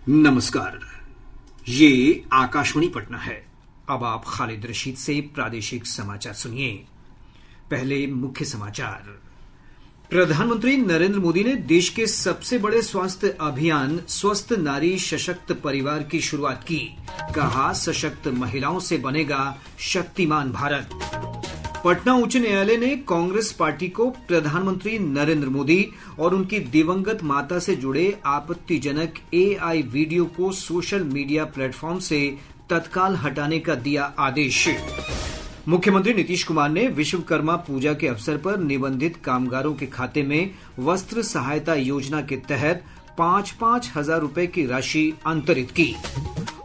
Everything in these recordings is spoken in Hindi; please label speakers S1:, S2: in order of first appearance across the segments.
S1: नमस्कार। ये आकाशवाणी पटना है। अब आप खालिद रशीद से प्रादेशिक समाचार सुनिए। पहले मुख्य समाचार। प्रधानमंत्री नरेंद्र मोदी ने देश के सबसे बड़े स्वास्थ्य अभियान स्वस्थ नारी सशक्त परिवार की शुरुआत की। कहा, सशक्त महिलाओं से बनेगा शक्तिमान भारत। पटना उच्च न्यायालय ने कांग्रेस पार्टी को प्रधानमंत्री नरेंद्र मोदी और उनकी दिवंगत माता से जुड़े आपत्तिजनक एआई वीडियो को सोशल मीडिया प्लेटफॉर्म से तत्काल हटाने का दिया आदेश। मुख्यमंत्री नीतीश कुमार ने विश्वकर्मा पूजा के अवसर पर निबंधित कामगारों के खाते में वस्त्र सहायता योजना के तहत 5-5 हजार रुपए की राशि अंतरित की।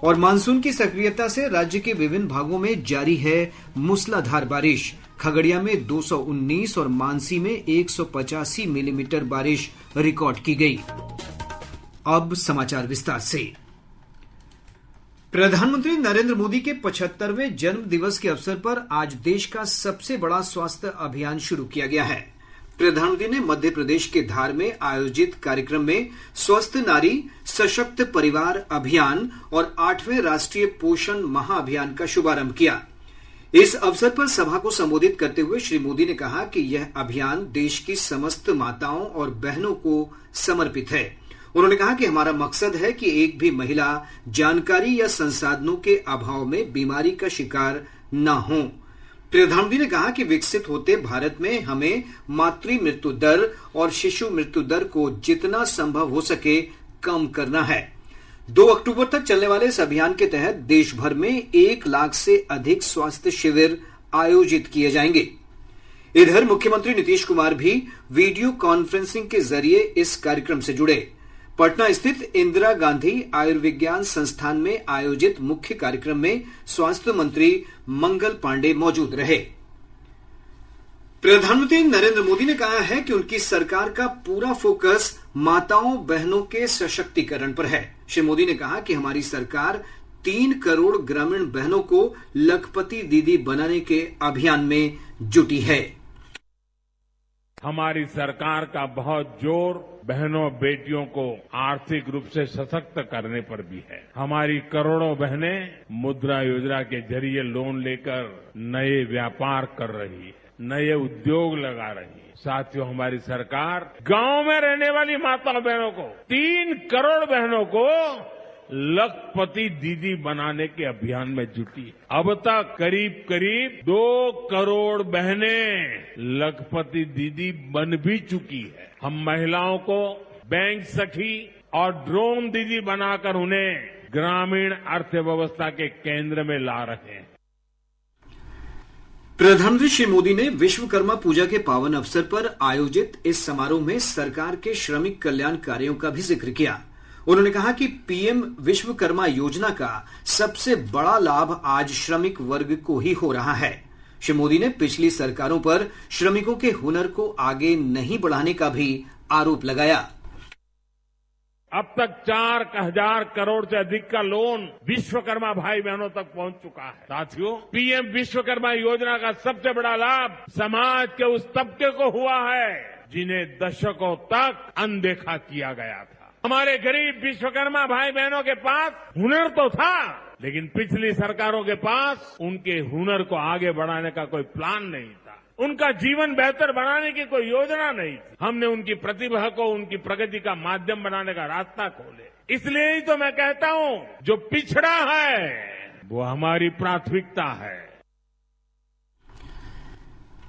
S1: और मानसून की सक्रियता से राज्य के विभिन्न भागों में जारी है मूसलाधार बारिश। खगड़िया में 219 और मानसी में 185 मिलीमीटर बारिश रिकॉर्ड की गई। अब समाचार विस्तार से। प्रधानमंत्री नरेंद्र मोदी के 75वें जन्म दिवस के अवसर पर आज देश का सबसे बड़ा स्वास्थ्य अभियान शुरू किया गया है। प्रधानमंत्री ने मध्य प्रदेश के धार में आयोजित कार्यक्रम में स्वस्थ नारी सशक्त परिवार अभियान और 8वें राष्ट्रीय पोषण महाअभियान का शुभारंभ किया। इस अवसर पर सभा को संबोधित करते हुए श्री मोदी ने कहा कि यह अभियान देश की समस्त माताओं और बहनों को समर्पित है। उन्होंने कहा कि हमारा मकसद है कि एक भी महिला जानकारी या संसाधनों के अभाव में बीमारी का शिकार न हो। प्रधानमंत्री ने कहा कि विकसित होते भारत में हमें मातृ मृत्यु दर और शिशु मृत्यु दर को जितना संभव हो सके कम करना है। 2 अक्टूबर तक चलने वाले इस अभियान के तहत देश भर में 1 लाख से अधिक स्वास्थ्य शिविर आयोजित किए जाएंगे। इधर मुख्यमंत्री नीतीश कुमार भी वीडियो कॉन्फ्रेंसिंग के जरिए इस कार्यक्रम से जुड़े। पटना स्थित इंदिरा गांधी आयुर्विज्ञान संस्थान में आयोजित मुख्य कार्यक्रम में स्वास्थ्य मंत्री मंगल पांडे मौजूद रहे। प्रधानमंत्री नरेंद्र मोदी ने कहा है कि उनकी सरकार का पूरा फोकस माताओं बहनों के सशक्तिकरण पर है। श्री मोदी ने कहा कि हमारी सरकार 3 करोड़ ग्रामीण बहनों को लखपति दीदी बनाने के अभियान में जुटी है।
S2: हमारी सरकार का बहुत जोर बहनों बेटियों को आर्थिक रूप से सशक्त करने पर भी है। हमारी करोड़ों बहनें मुद्रा योजना के जरिए लोन लेकर नए व्यापार कर रही है, नए उद्योग लगा रही है। साथियों, हमारी सरकार गांव में रहने वाली माता बहनों को 3 करोड़ बहनों को लखपति दीदी बनाने के अभियान में जुटी है। अब तक करीब 2 करोड़ बहनें लखपति दीदी बन भी चुकी है। हम महिलाओं को बैंक सखी और ड्रोन दीदी बनाकर उन्हें ग्रामीण अर्थव्यवस्था के केंद्र में ला रहे हैं।
S1: प्रधानमंत्री श्री मोदी ने विश्वकर्मा पूजा के पावन अवसर पर आयोजित इस समारोह में सरकार के श्रमिक कल्याण कार्यों का भी जिक्र किया। उन्होंने कहा कि पीएम विश्वकर्मा योजना का सबसे बड़ा लाभ आज श्रमिक वर्ग को ही हो रहा है। श्री मोदी ने पिछली सरकारों पर श्रमिकों के हुनर को आगे नहीं बढ़ाने का भी आरोप लगाया।
S2: अब तक 4,000 करोड़ से अधिक का लोन विश्वकर्मा भाई बहनों तक पहुंच चुका है। साथियों, पीएम विश्वकर्मा योजना का सबसे बड़ा लाभ समाज के उस तबके को हुआ है जिन्हें दशकों तक अनदेखा किया गया था। हमारे गरीब विश्वकर्मा भाई बहनों के पास हुनर तो था, लेकिन पिछली सरकारों के पास उनके हुनर को आगे बढ़ाने का कोई प्लान नहीं था। उनका जीवन बेहतर बनाने की कोई योजना नहीं थी। हमने उनकी प्रतिभा को उनकी प्रगति का माध्यम बनाने का रास्ता खोले। इसलिए ही तो मैं कहता हूं, जो पिछड़ा है वो हमारी प्राथमिकता है।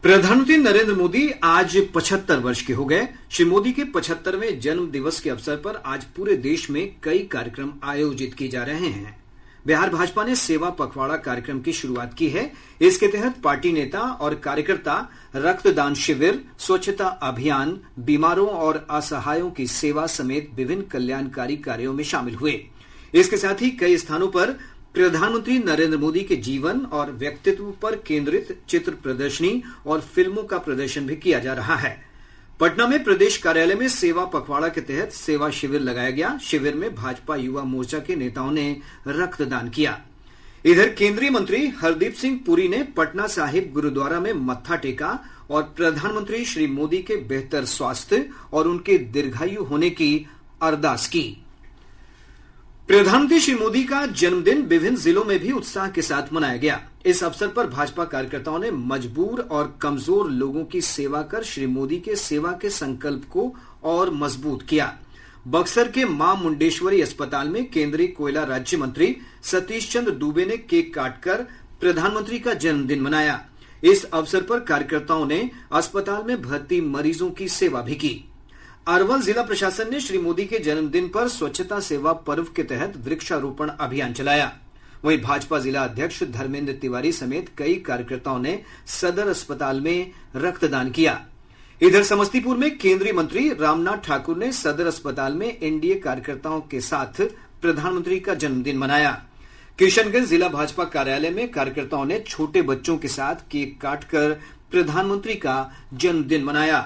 S1: प्रधानमंत्री नरेंद्र मोदी आज 75 वर्ष के हो गए। श्री मोदी के 75वें जन्म दिवस के अवसर पर आज पूरे देश में कई कार्यक्रम आयोजित किए जा रहे हैं। बिहार भाजपा ने सेवा पखवाड़ा कार्यक्रम की शुरुआत की है। इसके तहत पार्टी नेता और कार्यकर्ता रक्तदान शिविर, स्वच्छता अभियान, बीमारों और असहायों की सेवा समेत विभिन्न कल्याणकारी कार्यों में शामिल हुए। इसके साथ ही कई स्थानों पर प्रधानमंत्री नरेंद्र मोदी के जीवन और व्यक्तित्व पर केंद्रित चित्र प्रदर्शनी और फिल्मों का प्रदर्शन भी किया जा रहा है। पटना में प्रदेश कार्यालय में सेवा पखवाड़ा के तहत सेवा शिविर लगाया गया। शिविर में भाजपा युवा मोर्चा के नेताओं ने रक्तदान किया। इधर केंद्रीय मंत्री हरदीप सिंह पुरी ने पटना साहिब गुरुद्वारा में मत्था टेका और प्रधानमंत्री श्री मोदी के बेहतर स्वास्थ्य और उनके दीर्घायु होने की अरदास की। प्रधानमंत्री श्री मोदी का जन्मदिन विभिन्न जिलों में भी उत्साह के साथ मनाया गया। इस अवसर पर भाजपा कार्यकर्ताओं ने मजबूर और कमजोर लोगों की सेवा कर श्री मोदी के सेवा के संकल्प को और मजबूत किया। बक्सर के मां मुंडेश्वरी अस्पताल में केंद्रीय कोयला राज्य मंत्री सतीश चंद्र दूबे ने केक काटकर प्रधानमंत्री का जन्मदिन मनाया। इस अवसर पर कार्यकर्ताओं ने अस्पताल में भर्ती मरीजों की सेवा भी की। अरवल जिला प्रशासन ने श्री मोदी के जन्मदिन पर स्वच्छता सेवा पर्व के तहत वृक्षारोपण अभियान चलाया। वहीं भाजपा जिला अध्यक्ष धर्मेंद्र तिवारी समेत कई कार्यकर्ताओं ने सदर अस्पताल में रक्तदान किया। इधर समस्तीपुर में केंद्रीय मंत्री रामनाथ ठाकुर ने सदर अस्पताल में एनडीए कार्यकर्ताओं के साथ प्रधानमंत्री का जन्मदिन मनाया। किशनगंज जिला भाजपा कार्यालय में कार्यकर्ताओं ने छोटे बच्चों के साथ केक काटकर प्रधानमंत्री का जन्मदिन मनाया।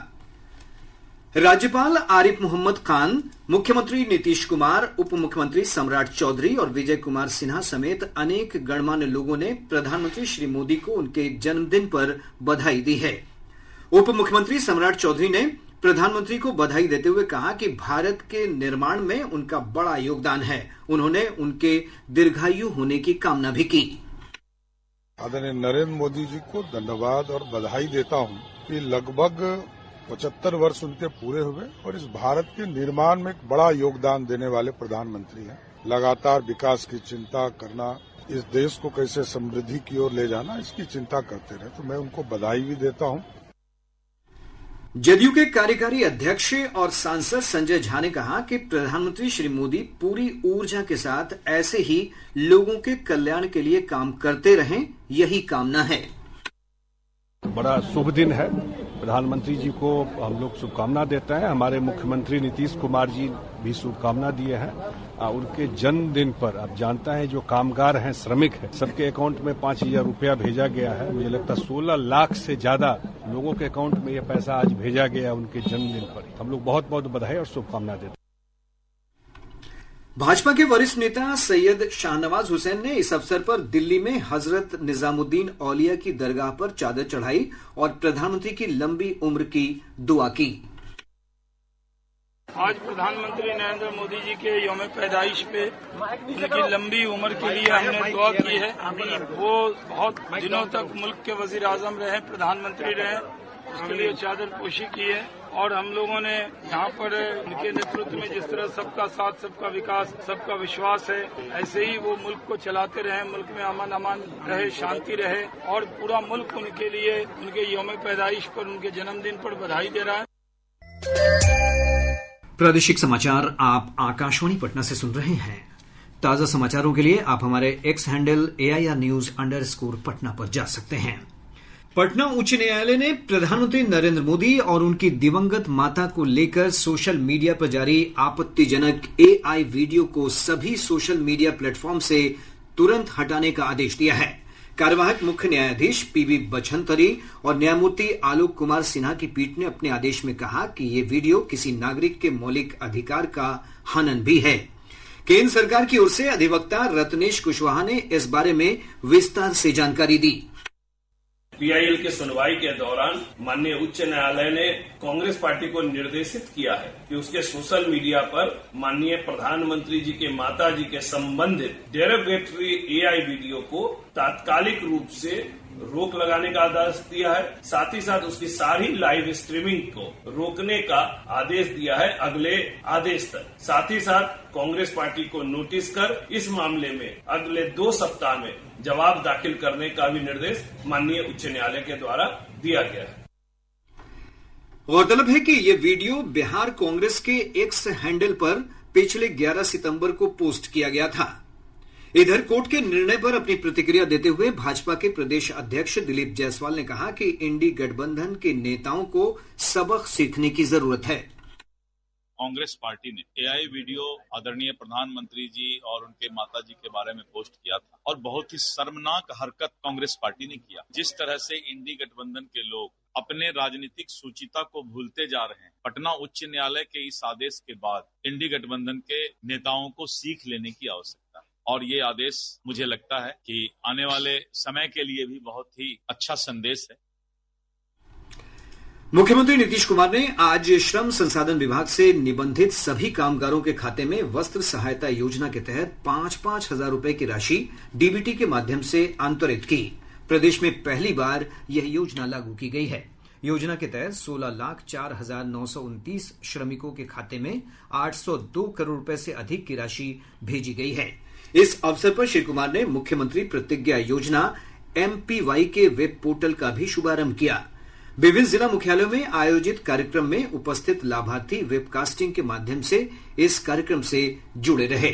S1: राज्यपाल आरिफ मोहम्मद खान, मुख्यमंत्री नीतीश कुमार, उप मुख्यमंत्री सम्राट चौधरी और विजय कुमार सिन्हा समेत अनेक गणमान्य लोगों ने प्रधानमंत्री श्री मोदी को उनके जन्मदिन पर बधाई दी है। उप मुख्यमंत्री सम्राट चौधरी ने प्रधानमंत्री को बधाई देते हुए कहा कि भारत के निर्माण में उनका बड़ा योगदान है। उन्होंने उनके दीर्घायु होने की कामना भी की।
S3: आदरणीय नरेंद्र मोदी जी को धन्यवाद और बधाई देता हूं कि लगभग 75 वर्ष उनके पूरे हुए और इस भारत के निर्माण में एक बड़ा योगदान देने वाले प्रधानमंत्री हैं। लगातार विकास की चिंता करना, इस देश को कैसे समृद्धि की ओर ले जाना, इसकी चिंता करते रहे, तो मैं उनको बधाई भी देता हूं।
S1: जदयू के कार्यकारी अध्यक्ष और सांसद संजय झा ने कहा कि प्रधानमंत्री श्री मोदी पूरी ऊर्जा के साथ ऐसे ही लोगों के कल्याण के लिए काम करते रहें, यही कामना है।
S4: बड़ा शुभ दिन है। प्रधानमंत्री जी को हम लोग शुभकामना देते हैं। हमारे मुख्यमंत्री नीतीश कुमार जी भी शुभकामना दिए हैं। उनके जन्मदिन पर आप जानते हैं जो कामगार हैं, श्रमिक हैं, सबके अकाउंट में 5,000 रुपया भेजा गया है। मुझे लगता है 16 लाख से ज्यादा लोगों के अकाउंट में यह पैसा आज भेजा गया उनके जन्मदिन पर। हम लोग बहुत बहुत बधाई और शुभकामना देते हैं।
S1: भाजपा के वरिष्ठ नेता सैयद शाहनवाज हुसैन ने इस अवसर पर दिल्ली में हजरत निजामुद्दीन औलिया की दरगाह पर चादर चढ़ाई और प्रधानमंत्री की लंबी उम्र की दुआ की।
S5: आज प्रधानमंत्री नरेंद्र मोदी जी के यौम पैदाइश पे उनकी लंबी उम्र के लिए हमने दुआ की है। वो बहुत दिनों तक मुल्क के वजीर आजम रहे, प्रधानमंत्री रहे, उसके लिए चादर पोशी की है। और हम लोगों ने यहाँ पर उनके नेतृत्व में जिस तरह सबका साथ, सबका विकास, सबका विश्वास है, ऐसे ही वो मुल्क को चलाते रहे, मुल्क में अमन अमान रहे, शांति रहे और पूरा मुल्क उनके लिए उनके यौम पैदाइश पर, उनके जन्मदिन पर बधाई दे रहा है।
S1: प्रादेशिक समाचार आप आकाशवाणी पटना से सुन रहे हैं। ताजा समाचारों के लिए आप हमारे एक्स हैंडल AIRnews_पटना पर जा सकते हैं। पटना उच्च न्यायालय ने प्रधानमंत्री नरेंद्र मोदी और उनकी दिवंगत माता को लेकर सोशल मीडिया पर जारी आपत्तिजनक AI वीडियो को सभी सोशल मीडिया प्लेटफॉर्म से तुरंत हटाने का आदेश दिया है। कार्यवाहक मुख्य न्यायाधीश PB बछंतरी और न्यायमूर्ति आलोक कुमार सिन्हा की पीठ ने अपने आदेश में कहा कि ये वीडियो किसी नागरिक के मौलिक अधिकार का हनन भी है। केंद्र सरकार की ओर से अधिवक्ता रत्नेश कुशवाहा ने इस बारे में विस्तार से जानकारी दी।
S6: PIL के सुनवाई के दौरान माननीय उच्च न्यायालय ने कांग्रेस पार्टी को निर्देशित किया है कि उसके सोशल मीडिया पर माननीय प्रधानमंत्री जी के माता जी के संबंधित डेरोगेटरी AI वीडियो को तात्कालिक रूप से रोक लगाने का आदेश दिया है। साथ ही साथ उसकी सारी लाइव स्ट्रीमिंग को रोकने का आदेश दिया है अगले आदेश तक। साथ ही साथ कांग्रेस पार्टी को नोटिस कर इस मामले में अगले 2 सप्ताह में जवाब दाखिल करने का भी निर्देश माननीय उच्च न्यायालय के द्वारा दिया गया है।
S1: गौरतलब है कि ये वीडियो बिहार कांग्रेस के एक्स हैंडल पर पिछले 11 सितंबर को पोस्ट किया गया था। इधर कोर्ट के निर्णय पर अपनी प्रतिक्रिया देते हुए भाजपा के प्रदेश अध्यक्ष दिलीप जायसवाल ने कहा कि इंडी गठबंधन के नेताओं को सबक सीखने की जरूरत है।
S7: कांग्रेस पार्टी ने AI वीडियो आदरणीय प्रधानमंत्री जी और उनके माता जी के बारे में पोस्ट किया था और बहुत ही शर्मनाक हरकत कांग्रेस पार्टी ने किया। जिस तरह से इंडी गठबंधन के लोग अपने राजनीतिक सूचिता को भूलते जा रहे हैं, पटना उच्च न्यायालय के इस आदेश के बाद इंडी गठबंधन के नेताओं को सीख लेने की आवश्यकता है और ये आदेश मुझे लगता है कि आने वाले समय के लिए भी बहुत ही अच्छा संदेश है।
S1: मुख्यमंत्री नीतीश कुमार ने आज श्रम संसाधन विभाग से निबंधित सभी कामगारों के खाते में वस्त्र सहायता योजना के तहत 5-5 हजार रुपए की राशि डीबीटी के माध्यम से अंतरित की। प्रदेश में पहली बार यह योजना लागू की गई है। योजना के तहत 16,04,929 श्रमिकों के खाते में 802 करोड़ रुपए से अधिक की राशि भेजी गई है। इस अवसर पर श्री कुमार ने मुख्यमंत्री प्रतिज्ञा योजना MPY के वेब पोर्टल का भी शुभारंभ किया। विभिन्न जिला मुख्यालयों में आयोजित कार्यक्रम में उपस्थित लाभार्थी वेबकास्टिंग के माध्यम से इस कार्यक्रम से जुड़े रहे।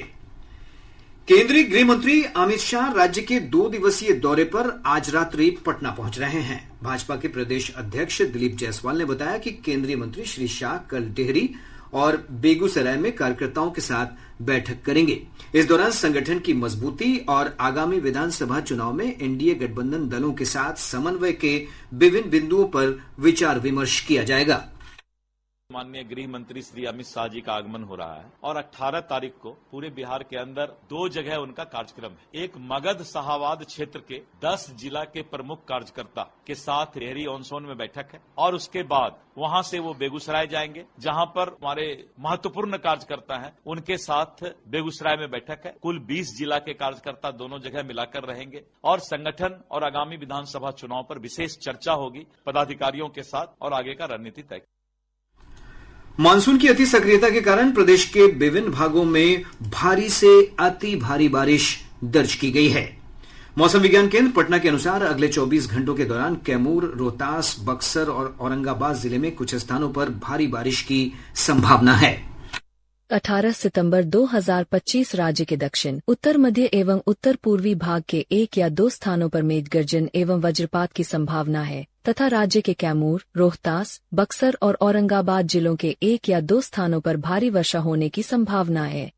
S1: केंद्रीय गृह मंत्री अमित शाह राज्य के 2 दिवसीय दौरे पर आज रात्रि पटना पहुंच रहे हैं। भाजपा के प्रदेश अध्यक्ष दिलीप जायसवाल ने बताया कि केंद्रीय मंत्री श्री शाह कल टिहरी और बेगूसराय में कार्यकर्ताओं के साथ बैठक करेंगे। इस दौरान संगठन की मजबूती और आगामी विधानसभा चुनाव में एनडीए गठबंधन दलों के साथ समन्वय के विभिन्न बिंदुओं पर विचार विमर्श किया जाएगा।
S7: माननीय गृह मंत्री श्री अमित शाह जी का आगमन हो रहा है और 18 तारीख को पूरे बिहार के अंदर 2 जगह उनका कार्यक्रम है। एक मगध शाहाबाद क्षेत्र के 10 जिला के प्रमुख कार्यकर्ता के साथ टिहरी ऑन सोन में बैठक है और उसके बाद वहां से वो बेगूसराय जाएंगे, जहां पर हमारे महत्वपूर्ण कार्यकर्ता हैं, उनके साथ बेगूसराय में बैठक है। कुल 20 जिला के कार्यकर्ता दोनों जगह मिलाकर रहेंगे और संगठन और आगामी विधानसभा चुनाव पर विशेष चर्चा होगी पदाधिकारियों के साथ और आगे का रणनीति तय।
S1: मानसून की अति सक्रियता के कारण प्रदेश के विभिन्न भागों में भारी से अति भारी बारिश दर्ज की गई है। मौसम विज्ञान केंद्र पटना के अनुसार अगले 24 घंटों के दौरान कैमूर, रोहतास, बक्सर और औरंगाबाद जिले में कुछ स्थानों पर भारी बारिश की संभावना है।
S8: 18 सितंबर 2025 राज्य के दक्षिण, उत्तर मध्य एवं उत्तर पूर्वी भाग के 1 या 2 स्थानों पर मेघ गर्जन एवं वज्रपात की संभावना है तथा राज्य के कैमूर, रोहतास, बक्सर और औरंगाबाद जिलों के 1 या 2 स्थानों पर भारी वर्षा होने की संभावना है।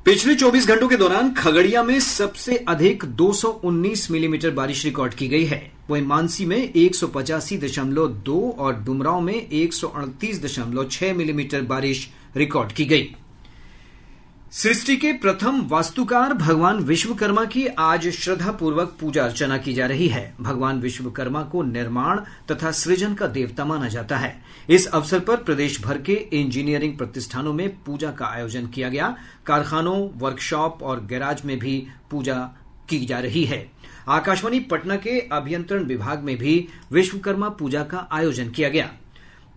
S1: पिछले 24 घंटों के दौरान खगड़िया में सबसे अधिक 219 मिलीमीटर बारिश रिकॉर्ड की गई है। वहीं मानसी में 185.2 और डुमरांव में 138.6 मिलीमीटर बारिश रिकॉर्ड की गई। सृष्टि के प्रथम वास्तुकार भगवान विश्वकर्मा की आज श्रद्धापूर्वक पूजा अर्चना की जा रही है। भगवान विश्वकर्मा को निर्माण तथा सृजन का देवता माना जाता है। इस अवसर पर प्रदेश भर के इंजीनियरिंग प्रतिष्ठानों में पूजा का आयोजन किया गया। कारखानों, वर्कशॉप और गैराज में भी पूजा की जा रही है। आकाशवाणी पटना के अभियंत्रण विभाग में भी विश्वकर्मा पूजा का आयोजन किया गया।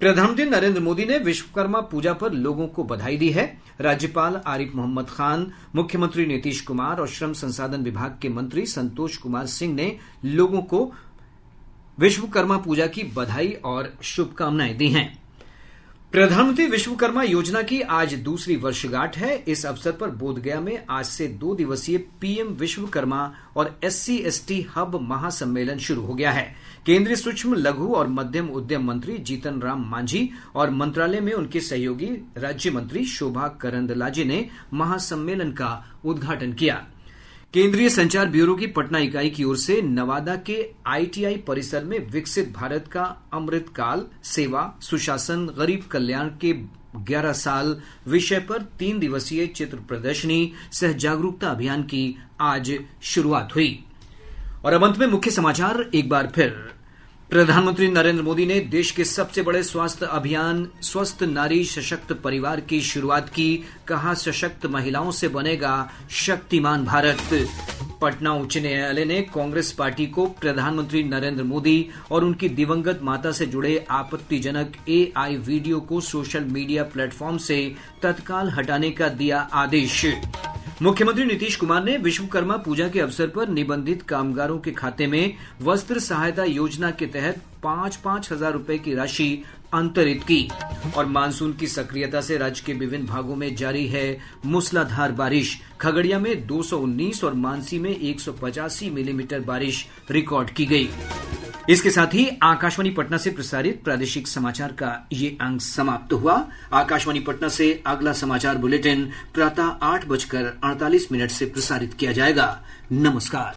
S1: प्रधानमंत्री नरेंद्र मोदी ने विश्वकर्मा पूजा पर लोगों को बधाई दी है। राज्यपाल आरिफ मोहम्मद खान, मुख्यमंत्री नीतीश कुमार और श्रम संसाधन विभाग के मंत्री संतोष कुमार सिंह ने लोगों को विश्वकर्मा पूजा की बधाई और शुभकामनाएं दी हैं। प्रधानमंत्री विश्वकर्मा योजना की आज दूसरी वर्षगांठ है। इस अवसर पर बोधगया में आज से 2 दिवसीय पीएम विश्वकर्मा और SC/ST हब महासम्मेलन शुरू हो गया है। केंद्रीय सूक्ष्म, लघु और मध्यम उद्यम मंत्री जीतन राम मांझी और मंत्रालय में उनके सहयोगी राज्य मंत्री शोभा करंदलाजे ने महासम्मेलन का उद्घाटन किया। केंद्रीय संचार ब्यूरो की पटना इकाई की ओर से नवादा के ITI परिसर में विकसित भारत का अमृतकाल, सेवा, सुशासन, गरीब कल्याण के 11 साल विषय पर 3 दिवसीय चित्र प्रदर्शनी सह जागरूकता अभियान की आज शुरुआत हुई। और अब अंत में मुख्य समाचार एक बार फिर। प्रधानमंत्री नरेंद्र मोदी ने देश के सबसे बड़े स्वास्थ्य अभियान स्वस्थ नारी सशक्त परिवार की शुरुआत की। कहा, सशक्त महिलाओं से बनेगा शक्तिमान भारत। पटना उच्च न्यायालय ने कांग्रेस पार्टी को प्रधानमंत्री नरेंद्र मोदी और उनकी दिवंगत माता से जुड़े आपत्तिजनक AI वीडियो को सोशल मीडिया प्लेटफॉर्म से तत्काल हटाने का दिया आदेश। मुख्यमंत्री नीतीश कुमार ने विश्वकर्मा पूजा के अवसर पर निबंधित कामगारों के खाते में वस्त्र सहायता योजना के तहत 5-5 हजार रुपए की राशि अंतरित की। और मानसून की सक्रियता से राज्य के विभिन्न भागों में जारी है मूसलाधार बारिश। खगड़िया में 219 और मानसी में 185 मिलीमीटर बारिश रिकॉर्ड की गई। इसके साथ ही आकाशवाणी पटना से प्रसारित प्रादेशिक समाचार का ये अंक समाप्त हुआ। आकाशवाणी पटना से अगला समाचार बुलेटिन प्रातः 8:48 से प्रसारित किया जाएगा। नमस्कार।